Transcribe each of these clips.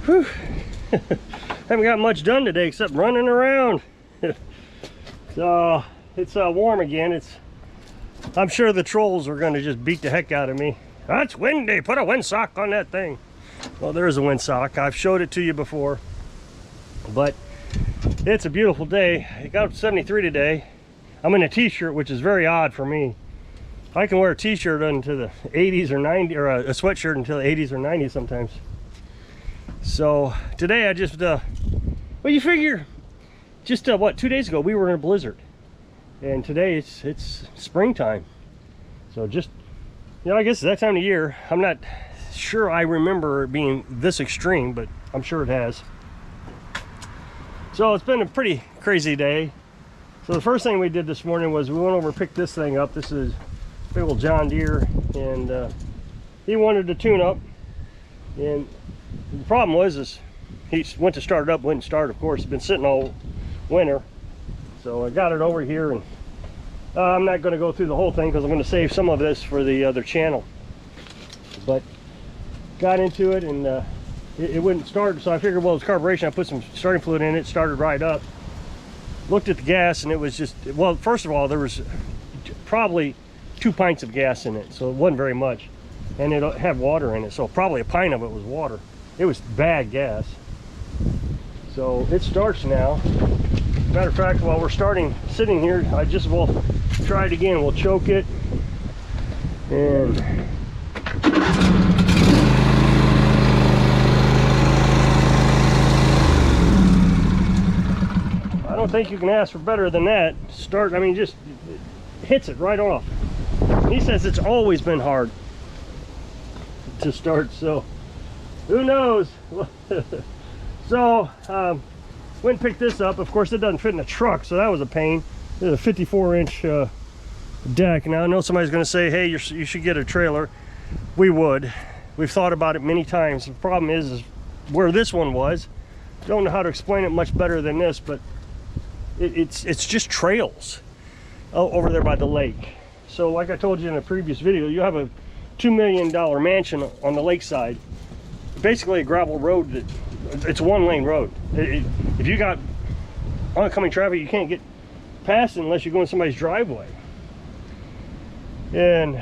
Whew. Haven't got much done today except running around. So it's warm again. I'm sure the trolls are going to just beat the heck out of me. That's windy. Put a windsock on that thing. Well, there is a windsock. I've showed it to you before. But it's a beautiful day. It got up to 73 today. I'm in a t-shirt, which is very odd for me. I can wear a t-shirt into the 80s or 90s, or a sweatshirt until the 80s or 90s sometimes. So today I just, well, you figure, just what, 2 days ago we were in a blizzard, and today it's springtime. So just, you know, I guess it's that time of year. I'm not sure I remember it being this extreme, but I'm sure it has. So it's been a pretty crazy day. So the first thing we did this morning was we went over and picked this thing up. This is a big old John Deere, and he wanted to tune up. And the problem was he went to start it up, wouldn't start, of course. It's been sitting all winter. So I got it over here, and I'm not going to go through the whole thing because I'm going to save some of this for the other channel. But got into it, and it wouldn't start, so I figured, well, it's carburation. I put some starting fluid in it, started right up. Looked at the gas, and it was just, well, first of all, there was probably 2 pints of gas in it, so it wasn't very much. And it had water in it, so probably a pint of it was water. It was bad gas. So it starts now. Matter of fact, while we're sitting here, I just will try it again. We'll choke it, and I don't think you can ask for better than that. Start, I mean, just hits it right off. He says it's always been hard to start, so who knows. So went and picked this up. Of course, it doesn't fit in a truck, so that was a pain. It's a 54-inch deck. Now I know somebody's going to say, hey, you should get a trailer. We would. We've thought about it many times. The problem is where this one was. Don't know how to explain it much better than this, but it's just trails over there by the lake. So like I told you in a previous video, you have a $2 million mansion on the lakeside, basically a gravel road. It's a one-lane road. If you got oncoming traffic, you can't get past it unless you go in somebody's driveway. And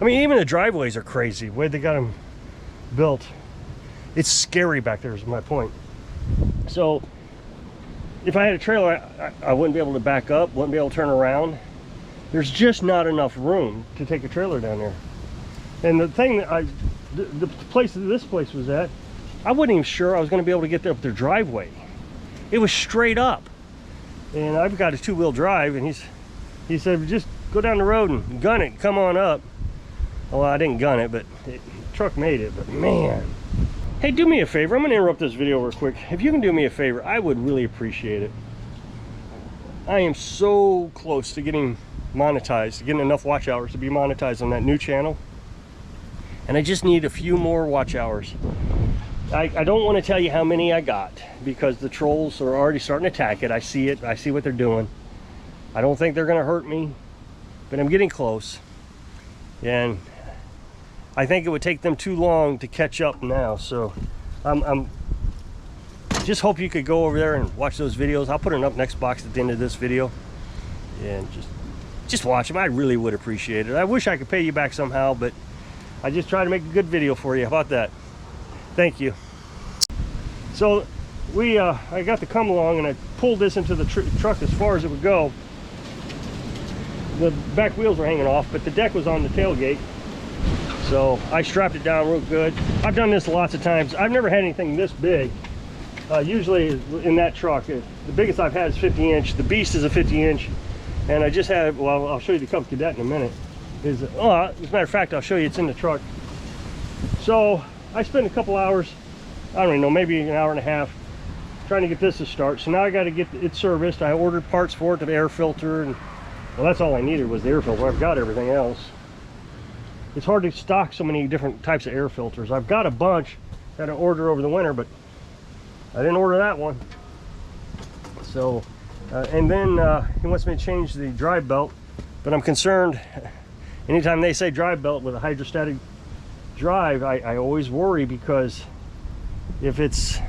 I mean, even the driveways are crazy the way they got them built. It's scary back there is my point. So if I had a trailer, I wouldn't be able to back up, wouldn't be able to turn around. There's just not enough room to take a trailer down there. And the thing that the place that this place was at, I wasn't even sure I was going to be able to get there up their driveway. It was straight up. And I've got a 2-wheel drive, and he said, just go down the road and gun it, come on up. Well, I didn't gun it, but the truck made it. But man, hey, do me a favor. I'm going to interrupt this video real quick. If you can do me a favor, I would really appreciate it. I am so close to getting monetized, getting enough watch hours to be monetized on that new channel. And I just need a few more watch hours. I don't want to tell you how many I got because the trolls are already starting to attack it. I see it. I see what they're doing. I don't think they're going to hurt me, but I'm getting close. And I think it would take them too long to catch up now. So I'm just hope you could go over there and watch those videos. I'll put an up next box at the end of this video, and just watch them. I really would appreciate it. I wish I could pay you back somehow, but I just try to make a good video for you. How about that? Thank you. So I got the come along, and I pulled this into the truck as far as it would go. The back wheels were hanging off, but the deck was on the tailgate, so I strapped it down real good. I've done this lots of times. I've never had anything this big. Usually in that truck, the biggest I've had is 50-inch. The Beast is a 50-inch, and I just had, well, I'll show you the Cub Cadet in a minute. As a matter of fact, I'll show you, it's in the truck. So I spent a couple hours, I don't even know, maybe an hour and a half trying to get this to start. So now I got to get it serviced. I ordered parts for it, the air filter, and well, that's all I needed was the air filter. I've got everything else. It's hard to stock so many different types of air filters. I've got a bunch that I ordered over the winter, but I didn't order that one. So and then he wants me to change the drive belt, but I'm concerned anytime they say drive belt with a hydrostatic drive, I always worry because If it's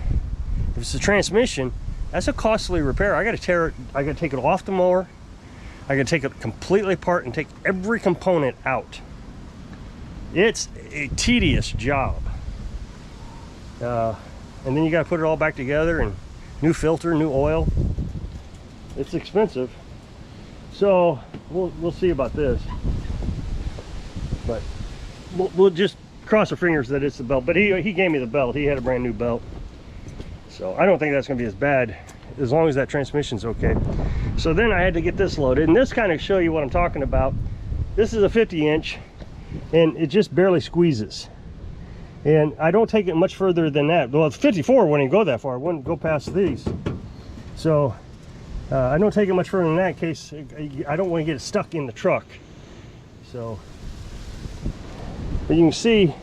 a transmission, that's a costly repair. I got to tear it. I got to take it off the mower. I got to take it completely apart and take every component out. It's a tedious job. And then you got to put it all back together, and new filter, new oil. It's expensive. So we'll see about this. But we'll just cross our fingers that it's the belt. But he gave me the belt. He had a brand new belt. So I don't think that's going to be as bad as long as that transmission's okay. So then I had to get this loaded, and this kind of show you what I'm talking about. This is a 50-inch, and it just barely squeezes. And I don't take it much further than that. Well, it's 54 wouldn't go that far. I wouldn't go past these. So I don't take it much further than that in case I don't want to get it stuck in the truck. So, but you can see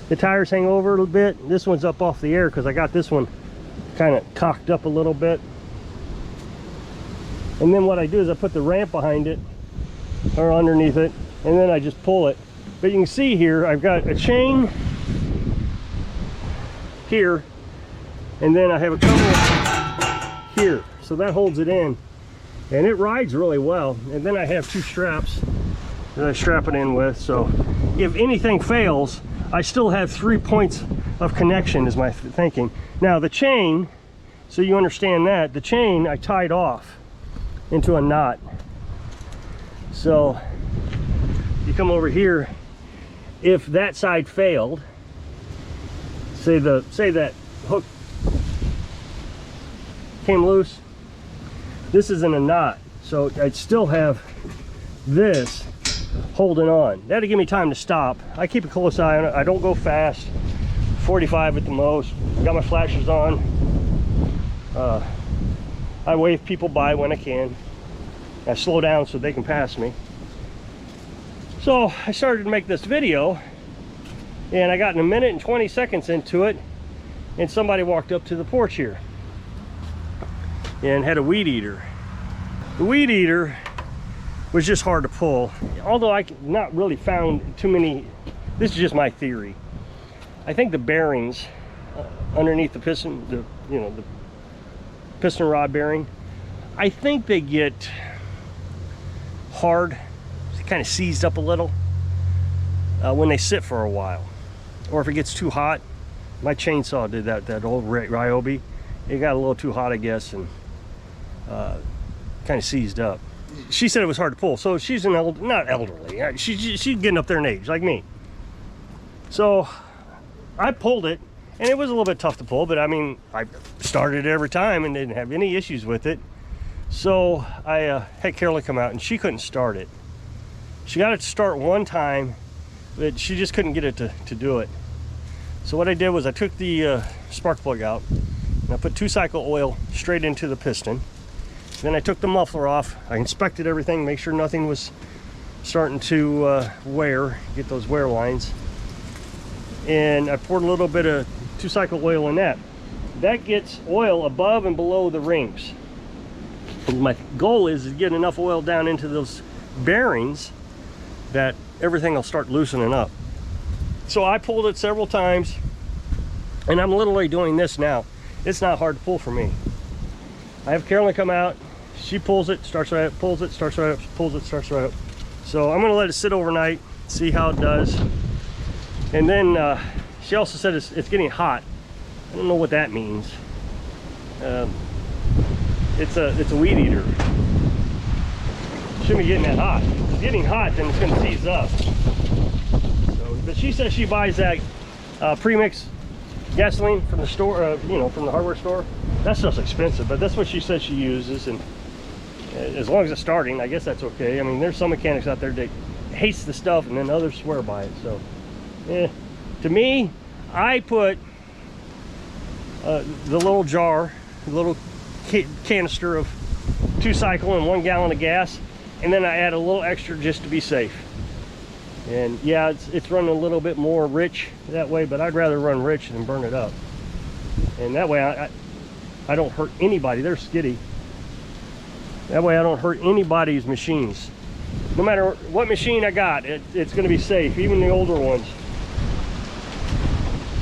the tires hang over a little bit. This one's up off the air because I got this one kind of cocked up a little bit. And then what I do is I put the ramp behind it or underneath it, and then I just pull it. But you can see here I've got a chain here, and then I have a couple here, so that holds it in, and it rides really well. And then I have two straps that I strap it in with, so if anything fails, I still have 3 points of connection, is my thinking. Now the chain, so you understand that, the chain I tied off into a knot. So you come over here, if that side failed, say that hook came loose, this is in a knot, so I'd still have this holding on. That'll give me time to stop. I keep a close eye on it. I don't go fast, 45 at the most. Got my flashers on. I wave people by when I can. I slow down so they can pass me. So I started to make this video, and I got in 1 minute and 20 seconds into it, and somebody walked up to the porch here and had a weed eater. The weed eater was just hard to pull, although I not really found too many. This is just my theory. I think the bearings underneath the piston, the piston rod bearing, I think they get hard, kind of seized up a little when they sit for a while, or if it gets too hot. My chainsaw did that old Ryobi. It got a little too hot, I guess, and kind of seized up. She said it was hard to pull. So she's not elderly. She's getting up there in age, like me. So I pulled it, and it was a little bit tough to pull, but I mean, I started it every time and didn't have any issues with it. So I had Carolyn come out, and she couldn't start it. She got it to start one time, but she just couldn't get it to do it. So what I did was I took the spark plug out, and I put 2-cycle oil straight into the piston. Then I took the muffler off. I inspected everything, make sure nothing was starting to wear, get those wear lines. And I poured a little bit of 2-cycle oil in that. That gets oil above and below the rings. And my goal is to get enough oil down into those bearings that everything will start loosening up. So I pulled it several times, and I'm literally doing this now. It's not hard to pull for me. I have Carolyn come out, she pulls it, starts right up, pulls it, starts right up, pulls it, starts right up. So I'm gonna let it sit overnight, see how it does. And then she also said it's getting hot. I don't know what that means. It's a weed eater. Shouldn't be getting that hot. If it's getting hot, then it's gonna seize up. So, but she says she buys that premix gasoline from the store, from the hardware store. That stuff's expensive, but that's what she says she uses, and as long as it's starting, I guess that's okay. I mean, there's some mechanics out there that hates the stuff, and then others swear by it. So, to me, I put the little jar, the little canister of 2-cycle and 1 gallon of gas, and then I add a little extra just to be safe. And yeah, it's running a little bit more rich that way, but I'd rather run rich than burn it up. And that way I don't hurt anybody. They're skiddy. That way I don't hurt anybody's machines. No matter what machine I got, it's going to be safe, even the older ones.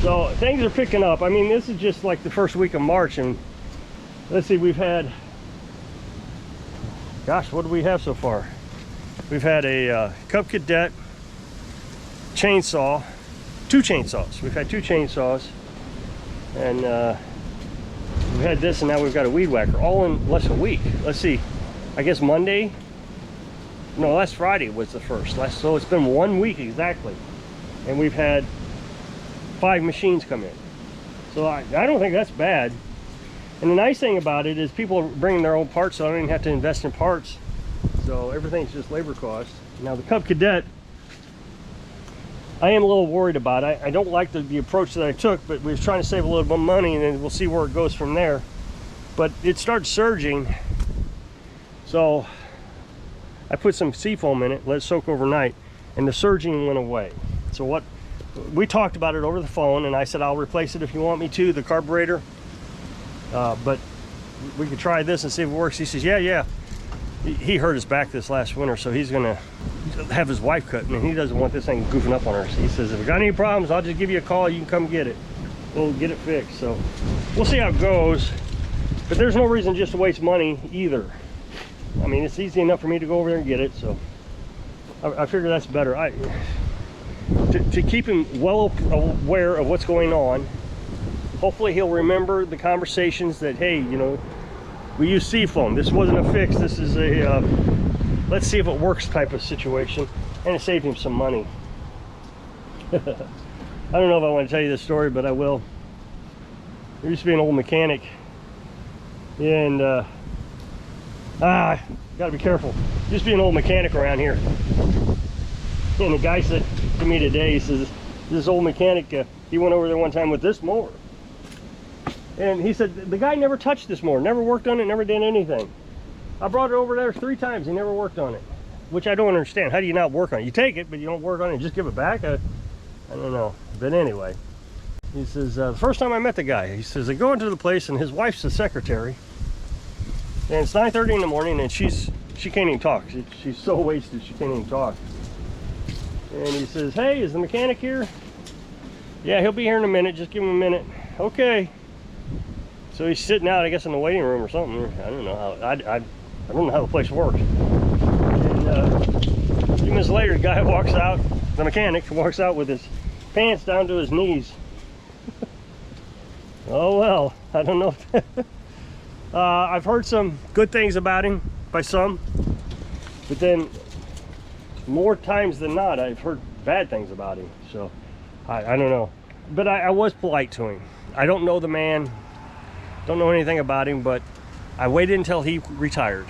So things are picking up. I mean, this is just like the first week of March, and let's see, we've had, gosh, what do we have so far? We've had a Cub Cadet chainsaw, 2 chainsaws. We've had 2 chainsaws, and we've had this, and now we've got a weed whacker, all in less than a week. Let's see, I guess Monday, no, last Friday was the first. So it's been 1 week exactly, and we've had 5 machines come in. So I don't think that's bad. And the nice thing about it is people are bringing their own parts, so I don't even have to invest in parts. So everything's just labor cost. Now the Cub Cadet, I am a little worried about. I don't like the approach that I took, but we was trying to save a little bit of money, and then we'll see where it goes from there. But it started surging, so I put some seafoam in it, let it soak overnight, and the surging went away. So what we talked about it over the phone, and I said I'll replace it if you want me to, the carburetor, but we could try this and see if it works. He says yeah. He hurt his back this last winter, so he's gonna have his wife cut, and he doesn't want this thing goofing up on her. So he says, if I got any problems, I'll just give you a call, you can come get it. We'll get it fixed. So we'll see how it goes, but there's no reason just to waste money either. I mean, it's easy enough for me to go over there and get it, so I figure that's better. To keep him well aware of what's going on. Hopefully he'll remember the conversations that, hey, you know, we use seafoam. This wasn't a fix. This is a let's see if it works type of situation, and it saved him some money. I don't know if I want to tell you this story, but I will. There used to be an old mechanic, and gotta be careful. There used to be an old mechanic around here, and the guy said to me today, he says, this old mechanic, he went over there one time with this mower. And he said, the guy never touched this mower, never worked on it, never did anything. I brought it over there 3 times, he never worked on it. Which I don't understand. How do you not work on it? You take it, but you don't work on it and just give it back? I don't know. But anyway, he says, the first time I met the guy, he says, I go into the place and his wife's the secretary. And it's 9:30 in the morning, and she can't even talk. She's so wasted, she can't even talk. And he says, hey, is the mechanic here? Yeah, he'll be here in a minute, just give him a minute. Okay. So he's sitting out, I guess, in the waiting room or something. I don't know how. I don't know how the place works. And a few minutes later, the guy walks out. The mechanic walks out with his pants down to his knees. Oh well, I don't know. I've heard some good things about him by some, but then more times than not, I've heard bad things about him. So I don't know. But I was polite to him. I don't know the man. Don't know anything about him, but I waited until he retired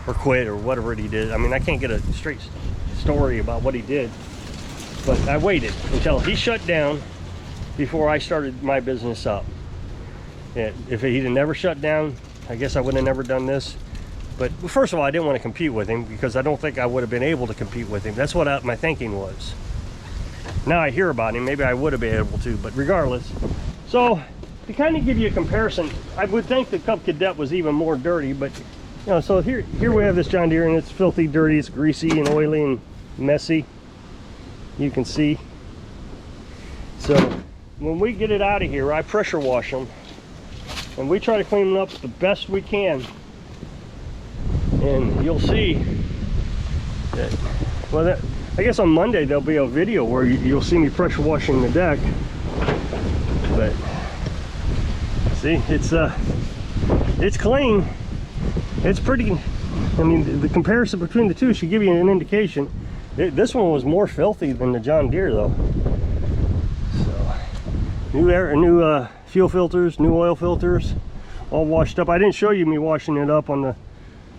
or quit or whatever he did. I mean, I can't get a straight story about what he did, but I waited until he shut down before I started my business up. And if he'd have never shut down, I guess I would have never done this. But first of all, I didn't want to compete with him because I don't think I would have been able to compete with him. That's what my thinking was. Now I hear about him, maybe I would have been able to, but regardless. So to kind of give you a comparison, I would think the Cub Cadet was even more dirty, but you know, so here we have this John Deere, and it's filthy dirty, it's greasy and oily and messy, you can see. So when we get it out of here, I pressure wash them, and we try to clean them up the best we can. And you'll see that, well, I guess on Monday there'll be a video where you'll see me pressure washing the deck. But see, it's clean. It's pretty. I mean, the comparison between the two should give you an indication. This one was more filthy than the John Deere, though. So new fuel filters, new oil filters, all washed up. I didn't show you me washing it up on the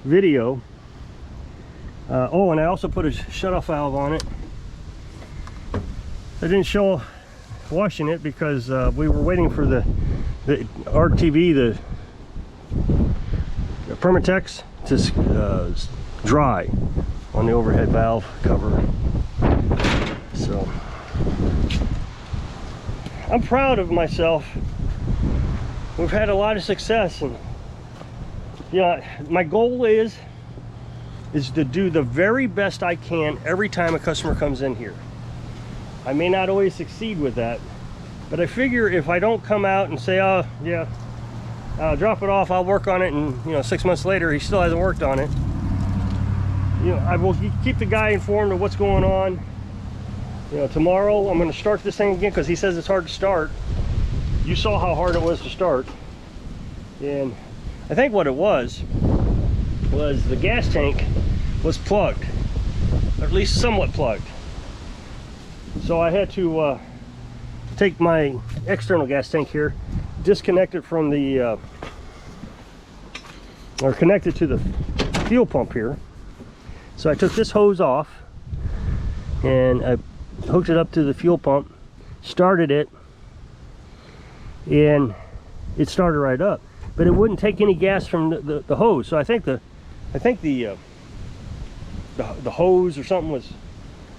video. Oh, and I also put a shutoff valve on it. I didn't show washing it because we were waiting for the RTV, the Permatex, to dry on the overhead valve cover. So I'm proud of myself. We've had a lot of success, and yeah, my goal is to do the very best I can every time a customer comes in here. I may not always succeed with that, But I figure if I don't come out and say, oh yeah, drop it off, I'll work on it, and you know, 6 months later he still hasn't worked on it, you know, I will keep the guy informed of what's going on. You know, tomorrow I'm going to start this thing again because he says it's hard to start. You saw how hard it was to start, and I think what it was the gas tank was plugged, or at least somewhat plugged. So I had to take my external gas tank here, disconnect it from the or connect it to the fuel pump here. So I took this hose off and I hooked it up to the fuel pump, started it, and it started right up, but it wouldn't take any gas from the hose. So I think the hose or something was,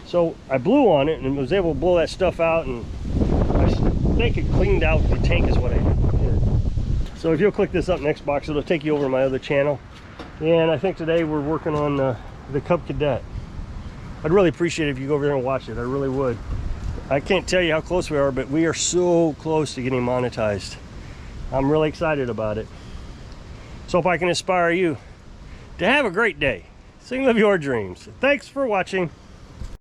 so I blew on it and was able to blow that stuff out, and I think it cleaned out the tank is what I did. So if you'll click this up next box, it'll take you over to my other channel. And I think today we're working on the Cub Cadet. I'd really appreciate it if you go over there and watch it. I really would. I can't tell you how close we are, but we are so close to getting monetized. I'm really excited about it. So hope I can inspire you to have a great day. Sing, live your dreams. Thanks for watching.